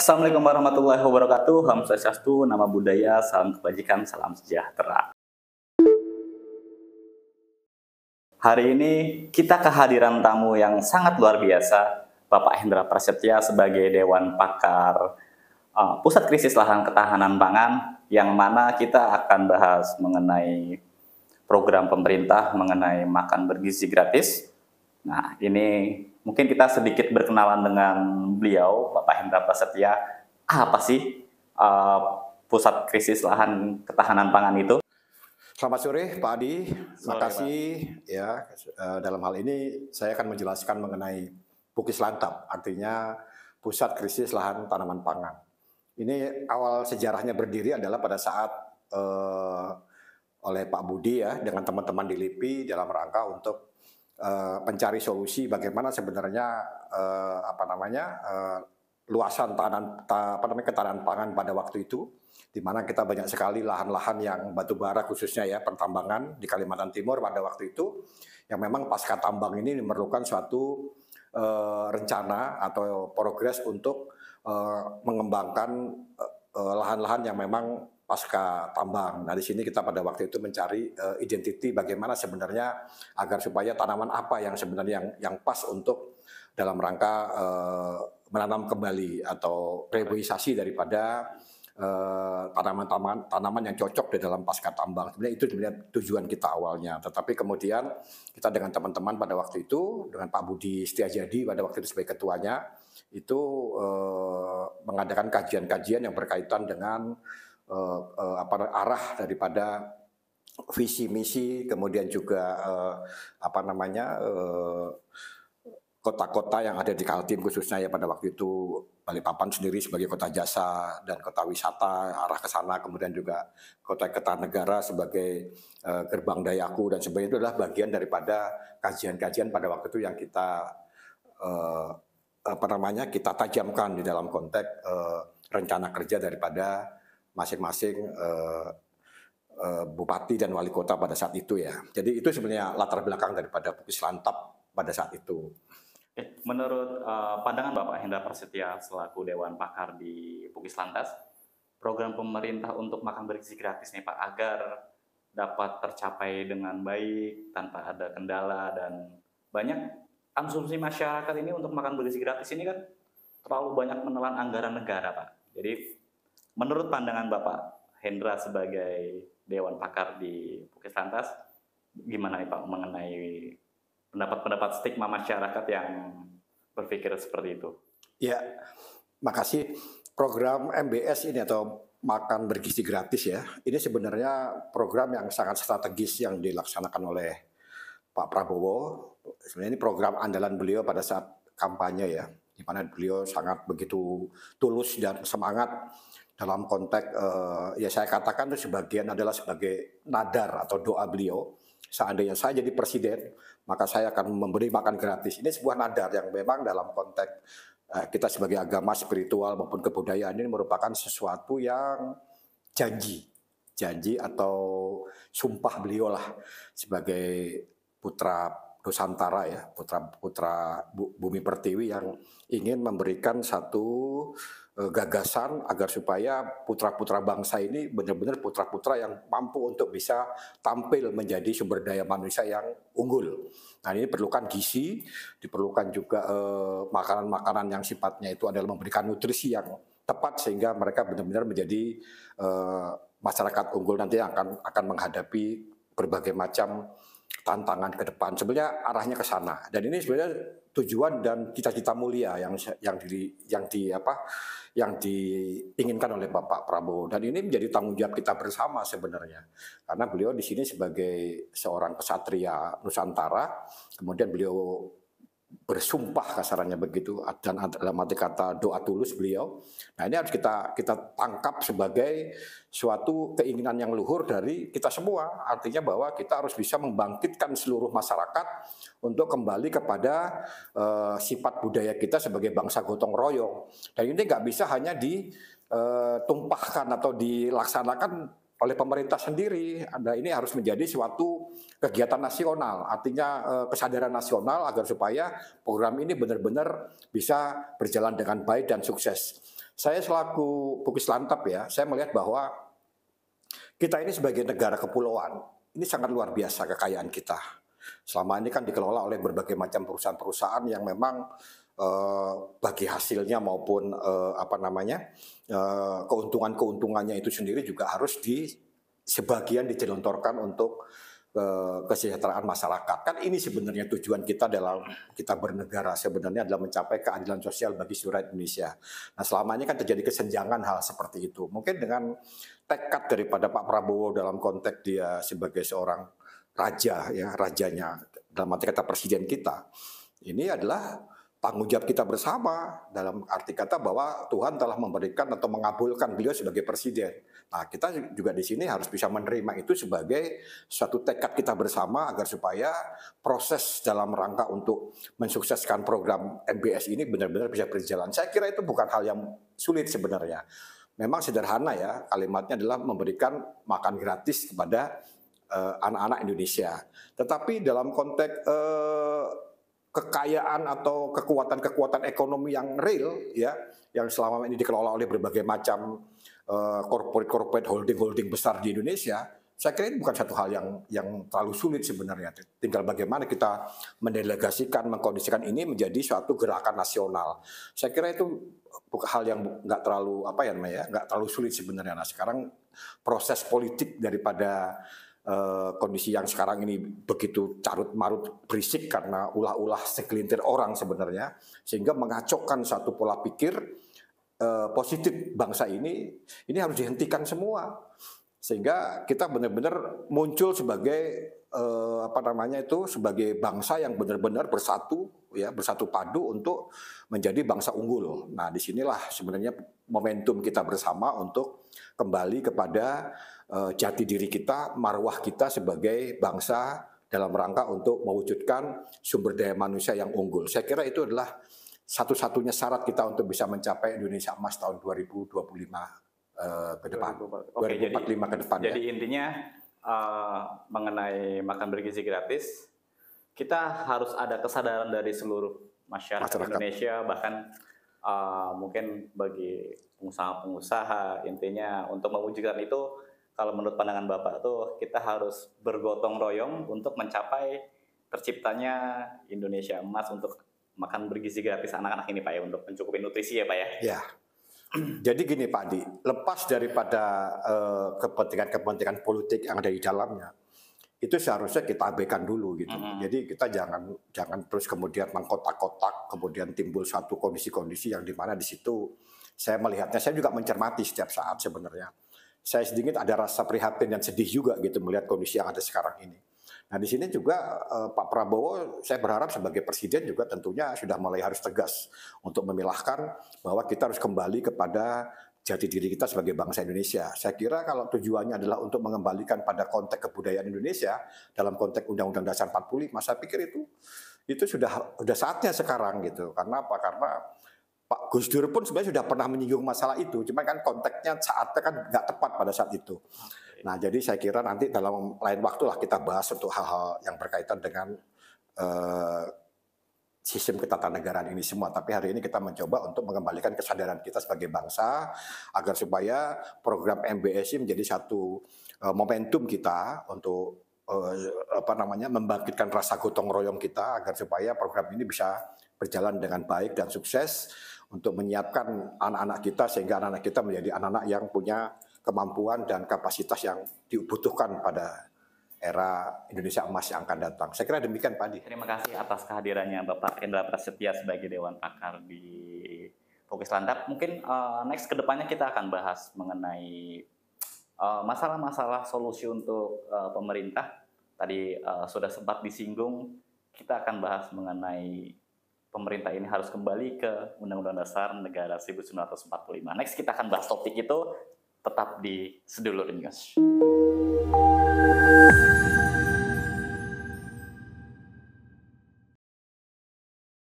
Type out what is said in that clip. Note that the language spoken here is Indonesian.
Assalamualaikum warahmatullahi wabarakatuh. Ham Swastiastu, nama budaya, salam kebajikan, salam sejahtera. Hari ini kita kehadiran tamu yang sangat luar biasa, Bapak Hendra Prasetya sebagai Dewan Pakar Pusat Krisis Lahan Ketahanan Pangan, yang mana kita akan bahas mengenai program pemerintah mengenai makan bergizi gratis. Nah, ini mungkin kita sedikit berkenalan dengan beliau, Bapak Hendra Prasetya. Apa sih Pusat Krisis Lahan Ketahanan Pangan itu? Selamat sore Pak Adi, terima Sore, kasih ya. Dalam hal ini saya akan menjelaskan mengenai Pukislantap, artinya Pusat Krisis Lahan Tanaman Pangan. Ini awal sejarahnya berdiri adalah pada saat oleh Pak Budi ya dengan teman-teman di LIPI dalam rangka untuk mencari solusi bagaimana sebenarnya luasan ketahanan pangan pada waktu itu, di mana kita banyak sekali lahan-lahan yang batu bara khususnya ya pertambangan di Kalimantan Timur pada waktu itu, yang memang pasca tambang ini memerlukan suatu rencana atau progres untuk mengembangkan lahan-lahan yang memang pasca tambang. Nah, di sini kita pada waktu itu mencari identiti bagaimana sebenarnya agar supaya tanaman apa yang sebenarnya yang pas untuk dalam rangka menanam kembali atau reboisasi daripada tanaman yang cocok di dalam pasca tambang. Sebenarnya itu sebenarnya tujuan kita awalnya. Tetapi kemudian kita dengan teman-teman pada waktu itu, dengan Pak Budi Setiajadi pada waktu itu sebagai ketuanya, itu mengadakan kajian-kajian yang berkaitan dengan arah daripada visi misi, kemudian juga kota-kota yang ada di Kaltim khususnya ya pada waktu itu Balikpapan sendiri sebagai kota jasa dan kota wisata arah ke sana, kemudian juga kota Kertanegara sebagai gerbang dayaku dan sebagainya, itu adalah bagian daripada kajian-kajian pada waktu itu yang kita kita tajamkan di dalam konteks rencana kerja daripada masing-masing bupati dan wali kota pada saat itu ya. Jadi itu sebenarnya latar belakang daripada Pukislantap pada saat itu. Menurut pandangan Bapak Hendra Prasetya selaku Dewan Pakar di Pukislantas, program pemerintah untuk makan bergizi gratis nih Pak, agar dapat tercapai dengan baik tanpa ada kendala, dan banyak konsumsi masyarakat ini untuk makan bergizi gratis ini kan terlalu banyak menelan anggaran negara Pak. Jadi menurut pandangan Bapak Hendra sebagai Dewan Pakar di Pukislantas, gimana nih Pak mengenai pendapat-pendapat stigma masyarakat yang berpikir seperti itu? Ya, makasih. Program MBS ini atau makan bergizi gratis ya, ini sebenarnya program yang sangat strategis yang dilaksanakan oleh Pak Prabowo. Sebenarnya ini program andalan beliau pada saat kampanye ya, di mana beliau sangat begitu tulus dan semangat dalam konteks ya saya katakan itu sebagian adalah sebagai nadar atau doa beliau. Seandainya saya jadi presiden, maka saya akan memberi makan gratis. Ini sebuah nadar yang memang dalam konteks kita sebagai agama spiritual maupun kebudayaan ini merupakan sesuatu yang janji atau sumpah beliau lah sebagai putra Nusantara ya, putra Bumi Pertiwi yang ingin memberikan satu gagasan agar supaya putra-putra bangsa ini benar-benar putra-putra yang mampu untuk bisa tampil menjadi sumber daya manusia yang unggul. Nah, ini diperlukan gizi, diperlukan juga makanan-makanan yang sifatnya itu adalah memberikan nutrisi yang tepat sehingga mereka benar-benar menjadi masyarakat unggul nanti yang akan menghadapi berbagai macam tantangan ke depan. Sebenarnya arahnya ke sana. Dan ini sebenarnya tujuan dan cita-cita mulia yang diinginkan oleh Bapak Prabowo. Dan ini menjadi tanggung jawab kita bersama sebenarnya. Karena beliau di sini sebagai seorang kesatria Nusantara, kemudian beliau bersumpah kasarannya begitu, dan dalam arti kata doa tulus beliau. Nah, ini harus kita tangkap sebagai suatu keinginan yang luhur dari kita semua. Artinya bahwa kita harus bisa membangkitkan seluruh masyarakat untuk kembali kepada sifat budaya kita sebagai bangsa gotong royong. Dan ini nggak bisa hanya ditumpahkan atau dilaksanakan oleh pemerintah sendiri. Ini harus menjadi suatu kegiatan nasional, artinya kesadaran nasional agar supaya program ini benar-benar bisa berjalan dengan baik dan sukses. Saya selaku Bukis Lantap ya, saya melihat bahwa kita ini sebagai negara kepulauan, ini sangat luar biasa kekayaan kita. Selama ini kan dikelola oleh berbagai macam perusahaan-perusahaan yang memang bagi hasilnya maupun keuntungannya itu sendiri juga harus sebagian digelontorkan untuk kesejahteraan masyarakat. Kan ini sebenarnya tujuan kita dalam kita bernegara sebenarnya adalah mencapai keadilan sosial bagi seluruh Indonesia. Nah, selama ini kan terjadi kesenjangan hal seperti itu. Mungkin dengan tekad daripada Pak Prabowo dalam konteks dia sebagai seorang raja, ya rajanya dalam arti kata presiden kita, ini adalah tanggung jawab kita bersama dalam arti kata bahwa Tuhan telah memberikan atau mengabulkan beliau sebagai presiden. Nah, kita juga di sini harus bisa menerima itu sebagai suatu tekad kita bersama agar supaya proses dalam rangka untuk mensukseskan program MBS ini benar-benar bisa berjalan. Saya kira itu bukan hal yang sulit sebenarnya. Memang sederhana ya, kalimatnya adalah memberikan makan gratis kepada anak-anak Indonesia. Tetapi dalam konteks kekayaan atau kekuatan-kekuatan ekonomi yang real ya, yang selama ini dikelola oleh berbagai macam corporate holding besar di Indonesia, saya kira ini bukan satu hal yang terlalu sulit sebenarnya. Tinggal bagaimana kita mendelegasikan, mengkondisikan ini menjadi suatu gerakan nasional. Saya kira itu bukan hal yang nggak terlalu nggak terlalu sulit sebenarnya. Nah, sekarang proses politik daripada kondisi yang sekarang ini begitu carut marut berisik karena ulah-ulah segelintir orang sebenarnya, sehingga mengacaukan satu pola pikir positif bangsa ini harus dihentikan semua, sehingga kita benar-benar muncul sebagai sebagai bangsa yang benar-benar bersatu padu untuk menjadi bangsa unggul. Nah, disinilah sebenarnya momentum kita bersama untuk kembali kepada jati diri kita, marwah kita sebagai bangsa dalam rangka untuk mewujudkan sumber daya manusia yang unggul. Saya kira itu adalah satu-satunya syarat kita untuk bisa mencapai Indonesia Emas tahun 2025 ke depan. Oke, 2045 ke depan. Jadi intinya mengenai makan bergizi gratis, kita harus ada kesadaran dari seluruh masyarakat Indonesia, bahkan mungkin bagi pengusaha-pengusaha, intinya untuk mewujudkan itu. Kalau menurut pandangan Bapak tuh kita harus bergotong royong untuk mencapai terciptanya Indonesia Emas untuk makan bergizi gratis anak-anak ini Pak ya, untuk mencukupi nutrisi ya Pak ya. Ya. Jadi gini Pak Adi, lepas daripada kepentingan politik yang ada di dalamnya, itu seharusnya kita abaikan dulu gitu. Jadi kita jangan terus kemudian mengkotak-kotak, kemudian timbul satu kondisi-kondisi yang dimana di situ saya melihatnya, saya juga mencermati setiap saat sebenarnya. Saya sedikit ada rasa prihatin dan sedih juga gitu melihat kondisi yang ada sekarang ini. Nah, di sini juga Pak Prabowo, saya berharap sebagai presiden juga tentunya sudah mulai harus tegas untuk memilahkan bahwa kita harus kembali kepada jati diri kita sebagai bangsa Indonesia. Saya kira kalau tujuannya adalah untuk mengembalikan pada konteks kebudayaan Indonesia dalam konteks Undang-Undang Dasar 45, saya pikir itu sudah saatnya sekarang gitu. Karena apa? Karena Pak Gus Dur pun sebenarnya sudah pernah menyinggung masalah itu, cuma kan konteksnya saatnya kan nggak tepat pada saat itu. Nah, jadi saya kira nanti dalam lain waktu lah kita bahas untuk hal-hal yang berkaitan dengan sistem ketatanegaraan ini semua. Tapi hari ini kita mencoba untuk mengembalikan kesadaran kita sebagai bangsa agar supaya program MBS ini menjadi satu momentum kita untuk membangkitkan rasa gotong royong kita agar supaya program ini bisa berjalan dengan baik dan sukses untuk menyiapkan anak-anak kita sehingga anak-anak kita menjadi anak-anak yang punya kemampuan dan kapasitas yang dibutuhkan pada era Indonesia Emas yang akan datang. Saya kira demikian Pak Adi. Terima kasih atas kehadirannya Bapak Hendra Prasetya sebagai Dewan Pakar di Bukis Lantap. Mungkin next kedepannya kita akan bahas mengenai masalah-masalah solusi untuk pemerintah. Tadi sudah sempat disinggung, kita akan bahas mengenai pemerintah ini harus kembali ke Undang-Undang Dasar Negara 1945. Next kita akan bahas topik itu, tetap di Sedulur News.